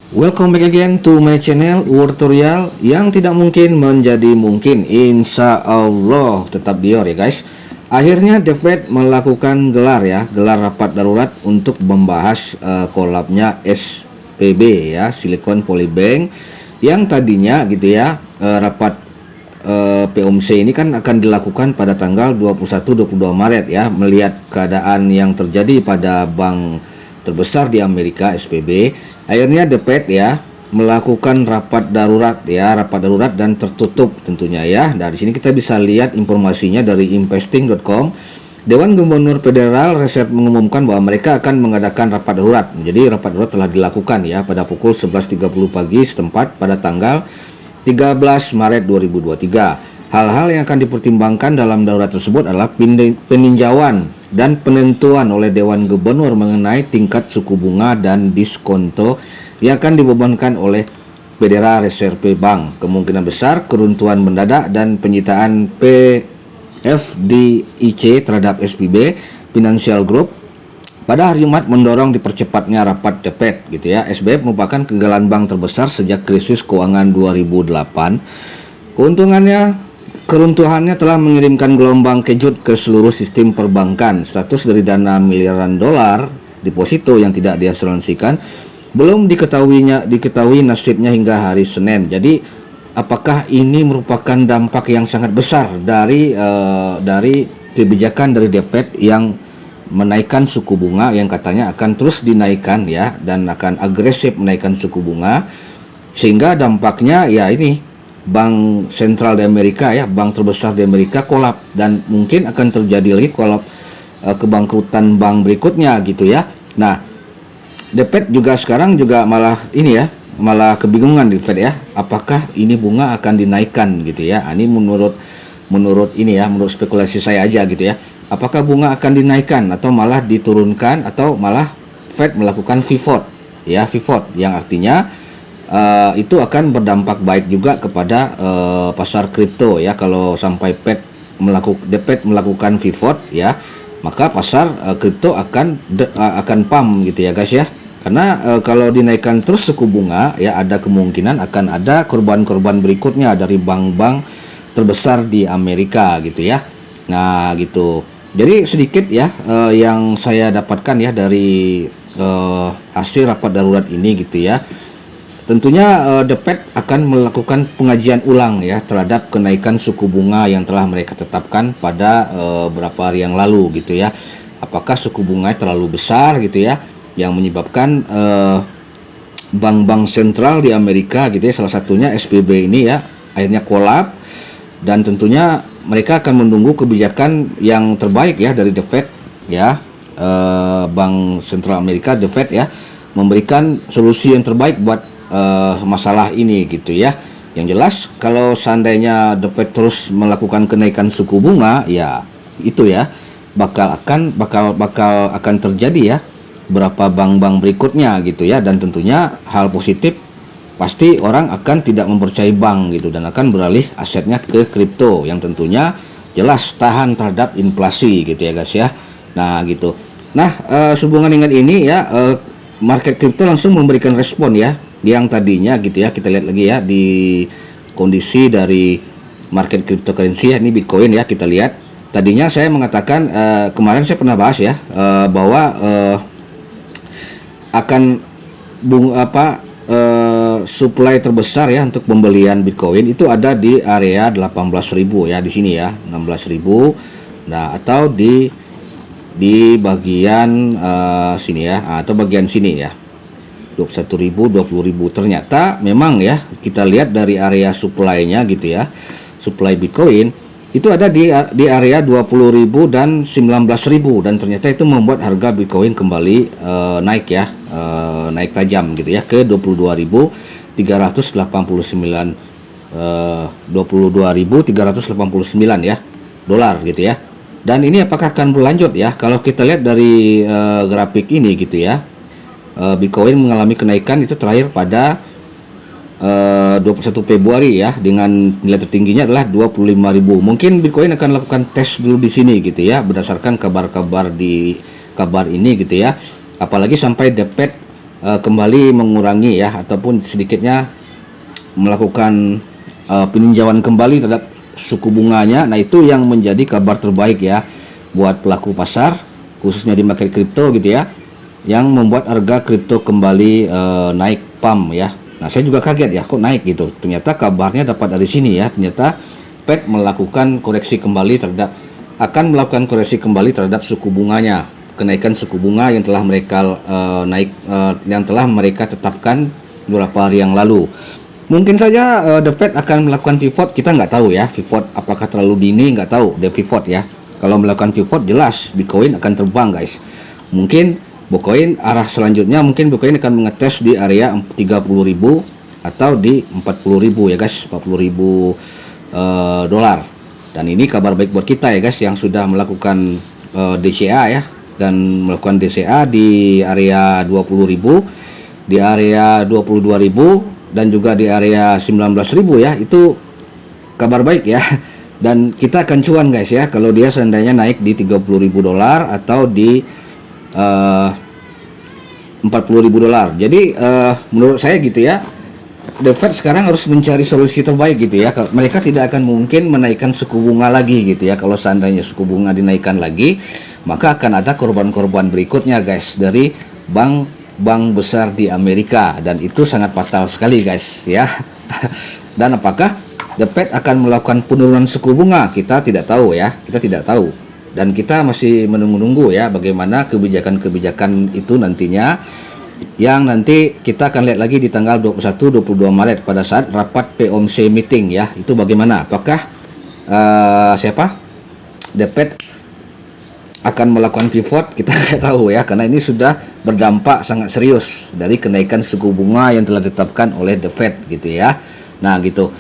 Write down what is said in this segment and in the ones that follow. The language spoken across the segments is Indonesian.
Welcome back again to my channel Word Tutorial. Yang tidak mungkin menjadi mungkin, insya Allah. Tetap biar ya guys. Akhirnya The Fed melakukan gelar rapat darurat untuk membahas kolapnya SPB ya, Silicon Valley Bank, yang tadinya gitu ya, rapat POMC ini kan akan dilakukan pada tanggal 21-22 Maret ya, melihat keadaan yang terjadi pada bank terbesar di Amerika, SPB. Akhirnya The Fed ya melakukan rapat darurat dan tertutup tentunya ya. Nah, di sini kita bisa lihat informasinya dari investing.com. Dewan Gubernur Federal Reserve mengumumkan bahwa mereka akan mengadakan rapat darurat. Jadi rapat darurat telah dilakukan ya pada pukul 11.30 pagi setempat pada tanggal 13 Maret 2023. Hal-hal yang akan dipertimbangkan dalam darurat tersebut adalah peninjauan dan penentuan oleh Dewan Gubernur mengenai tingkat suku bunga dan diskonto yang akan dibebankan oleh Federal Reserve Bank. Kemungkinan besar keruntuhan mendadak dan penyitaan PFDIC terhadap SVB Financial Group pada hari Jumat mendorong dipercepatnya rapat The Fed gitu ya. SBF merupakan kegagalan bank terbesar sejak krisis keuangan 2008. Keruntuhannya telah mengirimkan gelombang kejut ke seluruh sistem perbankan. Status dari dana miliaran dolar deposito yang tidak diasuransikan belum diketahui nasibnya hingga hari Senin. Jadi apakah ini merupakan dampak yang sangat besar dari kebijakan dari The Fed yang menaikkan suku bunga, yang katanya akan terus dinaikkan ya, dan akan agresif menaikkan suku bunga, sehingga dampaknya ya ini bank sentral di Amerika ya, bank terbesar di Amerika kolap, dan mungkin akan terjadi lagi kolap kebangkrutan bank berikutnya gitu ya. Nah, The Fed juga sekarang juga malah kebingungan di Fed ya, apakah ini bunga akan dinaikkan gitu ya. Ini menurut spekulasi saya aja gitu ya. Apakah bunga akan dinaikkan atau malah diturunkan, atau malah Fed melakukan pivot yang artinya itu akan berdampak baik juga kepada pasar kripto ya. Kalau sampai The Fed melakukan pivot ya, maka pasar kripto akan pump gitu ya guys ya. Karena kalau dinaikkan terus suku bunga ya, ada kemungkinan akan ada korban-korban berikutnya dari bank-bank terbesar di Amerika gitu ya. Nah gitu. Jadi sedikit ya yang saya dapatkan ya dari hasil rapat darurat ini gitu ya. Tentunya The Fed akan melakukan pengajian ulang ya terhadap kenaikan suku bunga yang telah mereka tetapkan pada beberapa hari yang lalu gitu ya. Apakah suku bunga terlalu besar gitu ya, yang menyebabkan bank-bank sentral di Amerika gitu ya, salah satunya SVB ini ya, akhirnya kolap. Dan tentunya mereka akan menunggu kebijakan yang terbaik ya dari The Fed ya, Bank Sentral Amerika, The Fed ya, memberikan solusi yang terbaik buat masalah ini gitu ya. Yang jelas kalau seandainya The Fed terus melakukan kenaikan suku bunga ya, itu ya bakal akan terjadi ya beberapa bank-bank berikutnya gitu ya. Dan tentunya hal positif, pasti orang akan tidak mempercayai bank gitu dan akan beralih asetnya ke kripto yang tentunya jelas tahan terhadap inflasi gitu ya guys ya. Nah gitu. Nah sehubungan dengan ini ya, market kripto langsung memberikan respon ya, yang tadinya gitu ya, kita lihat lagi ya di kondisi dari market cryptocurrency ya, ini Bitcoin ya, kita lihat. Tadinya saya mengatakan kemarin saya pernah bahas ya bahwa akan supply terbesar ya untuk pembelian Bitcoin itu ada di area 18.000 ya, di sini ya 16.000. Nah, atau di bagian sini ya, atau bagian sini ya 21.000, 20.000. Ternyata memang ya, kita lihat dari area supply-nya gitu ya, supply Bitcoin itu ada di area 20.000 dan 19.000, dan ternyata itu membuat harga Bitcoin kembali naik ya, naik tajam gitu ya ke 22.389 ya dolar gitu ya. Dan ini apakah akan berlanjut ya? Kalau kita lihat dari grafik ini gitu ya, Bitcoin mengalami kenaikan itu terakhir pada 21 Februari ya, dengan nilai tertingginya adalah 25.000. Mungkin Bitcoin akan lakukan tes dulu di sini gitu ya, berdasarkan kabar ini gitu ya. Apalagi sampai The Fed kembali mengurangi ya, ataupun sedikitnya melakukan peninjauan kembali terhadap suku bunganya. Nah, itu yang menjadi kabar terbaik ya buat pelaku pasar, khususnya di market kripto gitu ya, yang membuat harga kripto kembali naik pump ya. Nah, saya juga kaget ya, kok naik gitu. Ternyata kabarnya dapat dari sini ya. Ternyata Fed melakukan koreksi kembali akan melakukan koreksi kembali terhadap suku bunganya, kenaikan suku bunga yang telah mereka yang telah mereka tetapkan beberapa hari yang lalu. Mungkin saja The Fed akan melakukan pivot, kita nggak tahu ya. Pivot apakah terlalu dini, nggak tahu. The pivot ya. Kalau melakukan pivot jelas Bitcoin akan terbang guys. Mungkin Bitcoin arah selanjutnya mungkin Bitcoin akan mengetes di area 30.000 atau di 40.000 ya guys, 40.000 dolar. Dan ini kabar baik buat kita ya guys yang sudah melakukan DCA ya, dan melakukan DCA di area 20.000, di area 22.000, dan juga di area 19.000 ya. Itu kabar baik ya. Dan kita akan cuan guys ya kalau dia seandainya naik di 30.000 dolar atau di 40.000 dolar. Jadi menurut saya gitu ya, The Fed sekarang harus mencari solusi terbaik gitu ya. Mereka tidak akan mungkin menaikkan suku bunga lagi gitu ya. Kalau seandainya suku bunga dinaikkan lagi, maka akan ada korban-korban berikutnya guys dari bank besar di Amerika, dan itu sangat fatal sekali guys ya. Dan apakah The Fed akan melakukan penurunan suku bunga? Kita tidak tahu ya, kita tidak tahu. Dan kita masih menunggu-nunggu ya bagaimana kebijakan-kebijakan itu nantinya, yang nanti kita akan lihat lagi di tanggal 21-22 Maret pada saat rapat POMC meeting ya. Itu bagaimana? Apakah The Fed akan melakukan pivot? Kita nggak tahu ya, karena ini sudah berdampak sangat serius dari kenaikan suku bunga yang telah ditetapkan oleh The Fed gitu ya. Nah gitu.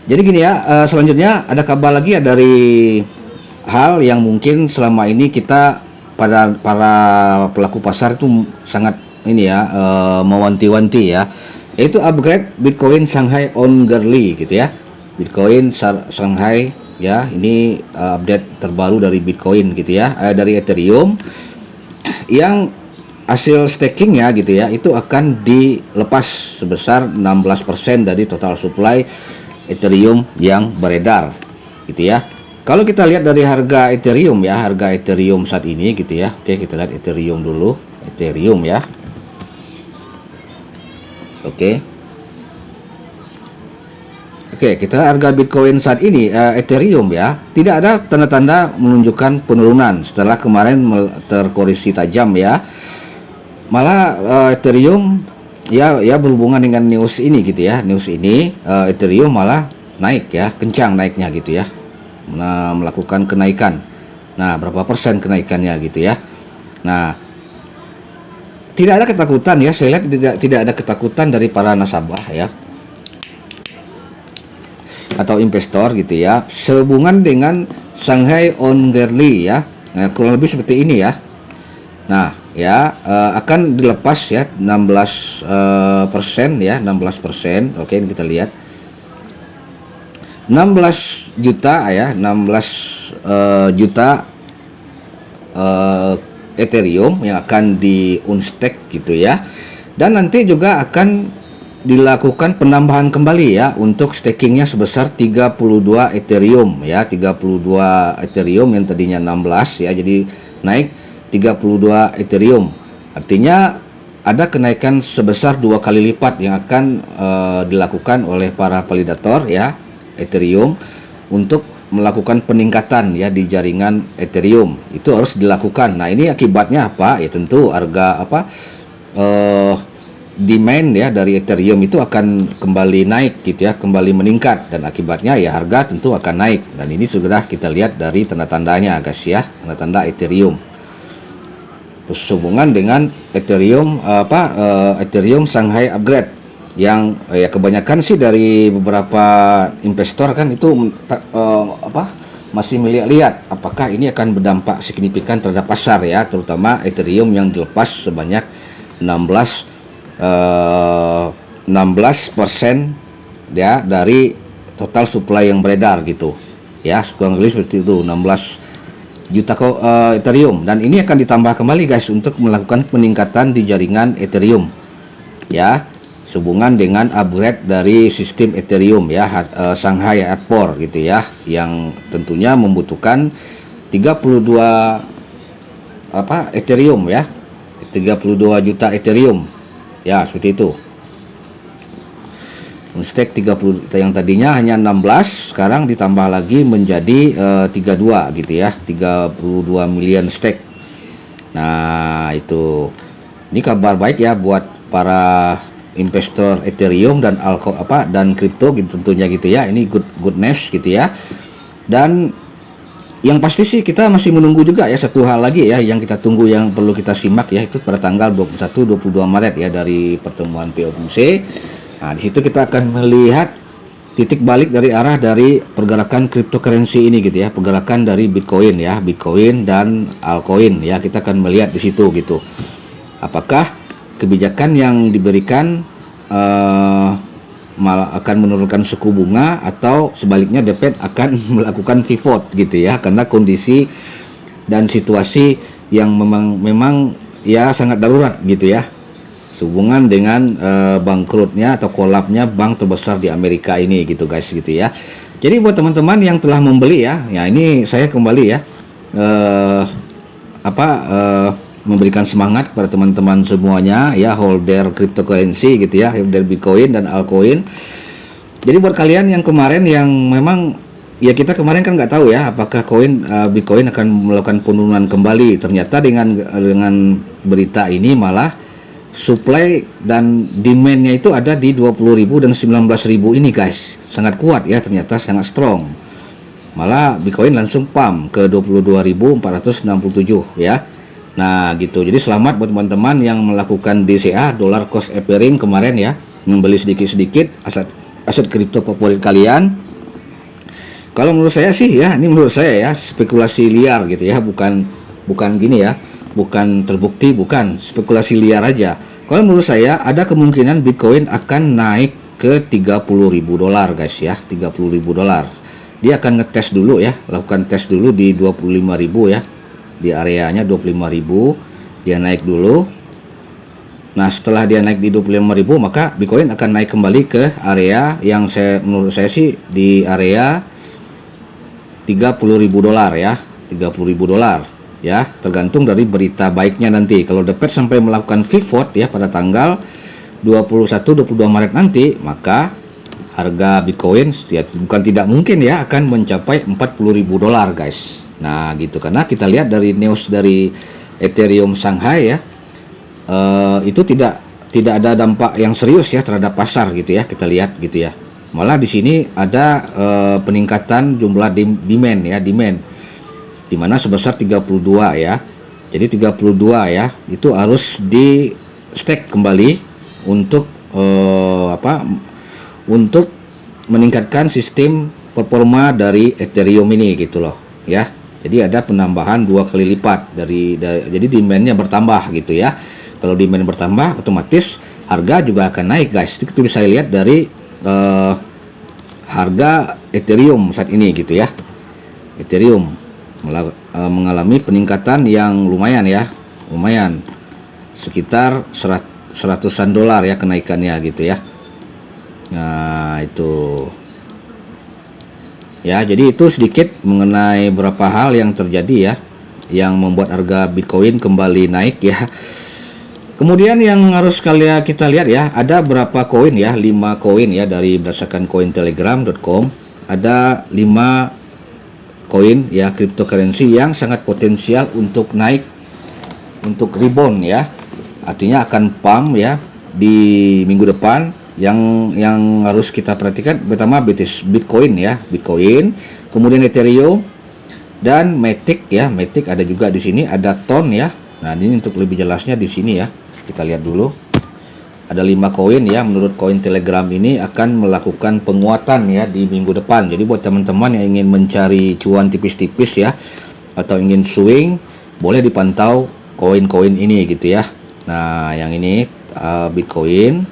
Jadi gini ya, selanjutnya ada kabar lagi ya dari hal yang mungkin selama ini kita para pelaku pasar itu sangat ini ya, mewanti-wanti ya, yaitu upgrade Bitcoin Shanghai Ongoingly gitu ya. Bitcoin Shanghai ya, ini update terbaru dari Bitcoin gitu ya, dari Ethereum yang hasil stakingnya gitu ya, itu akan dilepas sebesar 16% dari total supply Ethereum yang beredar gitu ya. Kalau kita lihat dari harga Ethereum ya, harga Ethereum saat ini gitu ya. Oke, kita lihat Ethereum dulu. Ethereum ya. Oke, kita harga Bitcoin saat ini, Ethereum ya, tidak ada tanda-tanda menunjukkan penurunan setelah kemarin terkoreksi tajam ya. Malah Ethereum ya berhubungan dengan news ini gitu ya. News ini Ethereum malah naik ya, kencang naiknya gitu ya. Melakukan kenaikan. Nah, berapa persen kenaikannya gitu ya. Nah, tidak ada ketakutan ya, saya lihat tidak ada ketakutan dari para nasabah ya atau investor gitu ya, sehubungan dengan Shanghai Ongoingly ya. Nah, kurang lebih seperti ini ya. Nah ya, akan dilepas ya 16% ya, 16%. Oke, ini kita lihat 16 juta ya, 16 juta Ethereum yang akan di unstake gitu ya. Dan nanti juga akan dilakukan penambahan kembali ya untuk stakingnya sebesar 32 Ethereum ya, 32 Ethereum yang tadinya 16 ya, jadi naik 32 Ethereum. Artinya ada kenaikan sebesar 2 kali lipat yang akan dilakukan oleh para validator ya Ethereum untuk melakukan peningkatan ya di jaringan Ethereum. Itu harus dilakukan. Nah, ini akibatnya apa? Ya tentu harga demand ya dari Ethereum itu akan kembali naik gitu ya, kembali meningkat, dan akibatnya ya harga tentu akan naik. Dan ini sudah kita lihat dari tanda-tandanya guys ya, tanda-tanda Ethereum. Terus hubungan dengan Ethereum Ethereum Shanghai upgrade yang ya kebanyakan sih dari beberapa investor kan itu masih melihat apakah ini akan berdampak signifikan terhadap pasar ya, terutama Ethereum yang dilepas sebanyak 16% ya dari total supply yang beredar gitu ya, kurang lebih seperti itu, 16 juta Ethereum. Dan ini akan ditambah kembali guys untuk melakukan peningkatan di jaringan Ethereum. ya, sehubungan dengan upgrade dari sistem Ethereum ya, Shanghai Airport gitu ya, yang tentunya membutuhkan 32 Ethereum ya, 32 juta Ethereum ya, seperti itu. Stake 30 yang tadinya hanya 16 sekarang ditambah lagi menjadi 32 gitu ya, 32 million stake. Nah, itu ini kabar baik ya buat para investor Ethereum dan dan kripto gitu tentunya gitu ya. Ini goodness gitu ya. Dan yang pasti sih kita masih menunggu juga ya, satu hal lagi ya yang kita tunggu, yang perlu kita simak ya, itu pada tanggal 21-22 Maret ya dari pertemuan POMC. Nah, di situ kita akan melihat titik balik dari arah dari pergerakan cryptocurrency ini gitu ya, pergerakan dari Bitcoin ya, Bitcoin dan altcoin ya, kita akan melihat di situ gitu. Apakah kebijakan yang diberikan malah akan menurunkan suku bunga, atau sebaliknya The Fed akan melakukan pivot gitu ya, karena kondisi dan situasi yang memang ya sangat darurat gitu ya, sehubungan dengan bangkrutnya atau kolapsnya bank terbesar di Amerika ini gitu guys gitu ya. Jadi buat teman-teman yang telah membeli ya, ini saya kembali ya memberikan semangat kepada teman-teman semuanya ya, holder cryptocurrency gitu ya, holder Bitcoin dan altcoin. Jadi buat kalian yang kemarin yang memang ya, kita kemarin kan nggak tahu ya apakah Bitcoin akan melakukan penurunan kembali. Ternyata dengan berita ini malah supply dan demand-nya itu ada di 20.000 dan 19.000 ini guys. Sangat kuat ya, ternyata sangat strong. Malah Bitcoin langsung pump ke 22.467 ya. Nah gitu. Jadi selamat buat teman-teman yang melakukan DCA, dollar cost averaging kemarin ya, membeli sedikit-sedikit aset kripto favorit kalian. Kalau menurut saya sih ya, ini menurut saya ya, spekulasi liar gitu ya, bukan gini ya, bukan terbukti, bukan spekulasi liar aja. Kalau menurut saya ada kemungkinan Bitcoin akan naik ke 30.000 dolar guys ya, 30.000 dolar. Dia akan ngetes dulu ya, lakukan tes dulu di 25.000 ya, di areanya 25.000 dia naik dulu. Nah setelah dia naik di 25.000 maka Bitcoin akan naik kembali ke area yang menurut saya sih di area 30.000 dolar ya, 30.000 dolar ya, tergantung dari berita baiknya nanti. Kalau The Fed sampai melakukan pivot ya pada tanggal 21-22 Maret nanti, maka harga Bitcoin ya, bukan tidak mungkin ya akan mencapai 40.000 dolar guys. Nah gitu, karena kita lihat dari news dari Ethereum Shanghai ya, itu tidak ada dampak yang serius ya terhadap pasar gitu ya, kita lihat gitu ya. Malah di sini ada peningkatan jumlah demand ya, di mana sebesar 32 ya. Jadi 32 ya, itu harus di stake kembali untuk untuk meningkatkan sistem performa dari Ethereum ini gitu loh ya. Jadi ada penambahan 2 kali lipat jadi demand-nya bertambah gitu ya. Kalau demand bertambah, otomatis harga juga akan naik guys. Itu bisa lihat dari harga Ethereum saat ini gitu ya. Ethereum mengalami peningkatan yang lumayan ya, sekitar 100-an dolar ya kenaikannya gitu ya. Nah itu ya, jadi itu sedikit mengenai beberapa hal yang terjadi ya, yang membuat harga Bitcoin kembali naik ya. Kemudian yang harus kita lihat ya, ada berapa koin ya, 5 koin ya, dari berdasarkan cointelegram.com ada 5 koin ya cryptocurrency yang sangat potensial untuk naik, untuk rebound ya, artinya akan pump ya di minggu depan. Yang harus kita perhatikan pertama Bitcoin ya, Bitcoin, kemudian Ethereum dan Matic ya, Matic ada juga di sini, ada Ton ya. Nah ini untuk lebih jelasnya di sini ya, kita lihat dulu. Ada 5 koin ya, menurut Cointelegram ini akan melakukan penguatan ya di minggu depan. Jadi buat teman-teman yang ingin mencari cuan tipis-tipis ya, atau ingin swing, boleh dipantau koin-koin ini gitu ya. Nah yang ini Bitcoin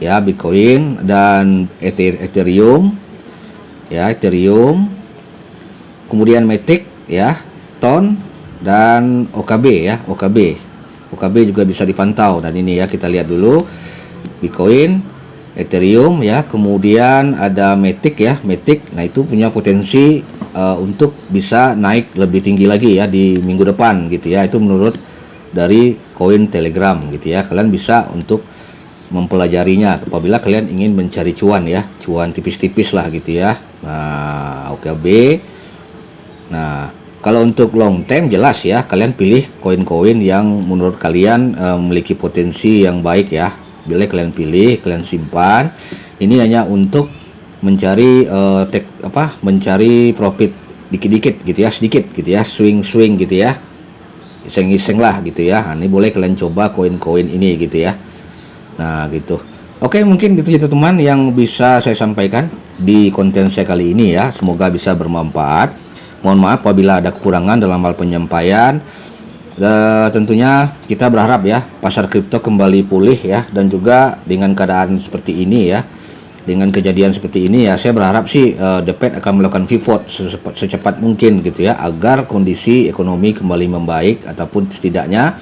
ya, Bitcoin dan Ethereum ya, Ethereum, kemudian Matic ya, Ton dan OKB ya, OKB. OKB juga bisa dipantau. Dan ini ya, kita lihat dulu Bitcoin, Ethereum ya, kemudian ada Matic ya, Matic. Nah, itu punya potensi untuk bisa naik lebih tinggi lagi ya di minggu depan gitu ya. Itu menurut dari koin Telegram gitu ya. Kalian bisa untuk mempelajarinya apabila kalian ingin mencari cuan ya, cuan tipis-tipis lah gitu ya. Nah, OKB. Nah, kalau untuk long term jelas ya, kalian pilih koin-koin yang menurut kalian memiliki potensi yang baik ya. Bila kalian pilih, kalian simpan. Ini hanya untuk mencari mencari profit dikit-dikit gitu ya, sedikit gitu ya, swing-swing gitu ya, iseng-iseng lah gitu ya. Nah, ini boleh kalian coba koin-koin ini gitu ya. Nah gitu. Oke, mungkin gitu ya teman yang bisa saya sampaikan di konten saya kali ini ya. Semoga bisa bermanfaat. Mohon maaf apabila ada kekurangan dalam hal penyampaian. Tentunya kita berharap ya pasar kripto kembali pulih ya, dan juga dengan keadaan seperti ini ya, dengan kejadian seperti ini ya, saya berharap sih The Fed akan melakukan pivot secepat mungkin gitu ya, agar kondisi ekonomi kembali membaik, ataupun setidaknya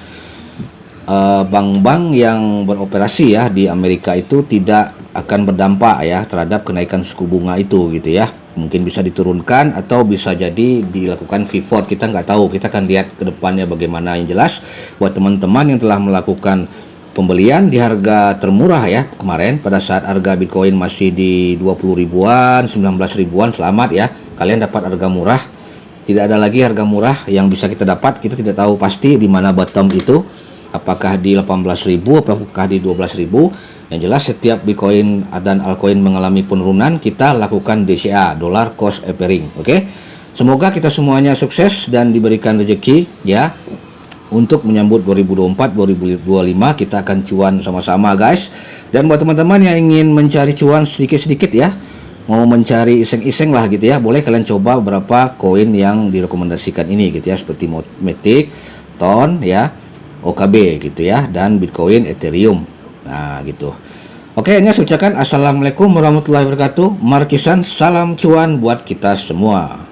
bank-bank yang beroperasi ya di Amerika itu tidak akan berdampak ya terhadap kenaikan suku bunga itu gitu ya. Mungkin bisa diturunkan atau bisa jadi dilakukan pivot, kita nggak tahu. Kita akan lihat ke depannya bagaimana. Yang jelas buat teman-teman yang telah melakukan pembelian di harga termurah ya kemarin, pada saat harga Bitcoin masih di 20 ribuan, 19 ribuan, selamat ya, kalian dapat harga murah. Tidak ada lagi harga murah yang bisa kita dapat. Kita tidak tahu pasti di mana bottom itu, apakah di 18.000 apakah di 12.000. Yang jelas setiap Bitcoin dan altcoin mengalami penurunan, kita lakukan DCA, dollar cost averaging. Oke. Semoga kita semuanya sukses dan diberikan rezeki ya untuk menyambut 2024 2025. Kita akan cuan sama-sama guys. Dan buat teman-teman yang ingin mencari cuan sedikit-sedikit ya, mau mencari iseng-iseng lah gitu ya, boleh kalian coba beberapa koin yang direkomendasikan ini gitu ya, seperti Matic, Ton ya, OKB gitu ya, dan Bitcoin, Ethereum. Nah gitu. Oke, ini saya ucapkan assalamualaikum warahmatullahi wabarakatuh. Markisan, salam cuan buat kita semua.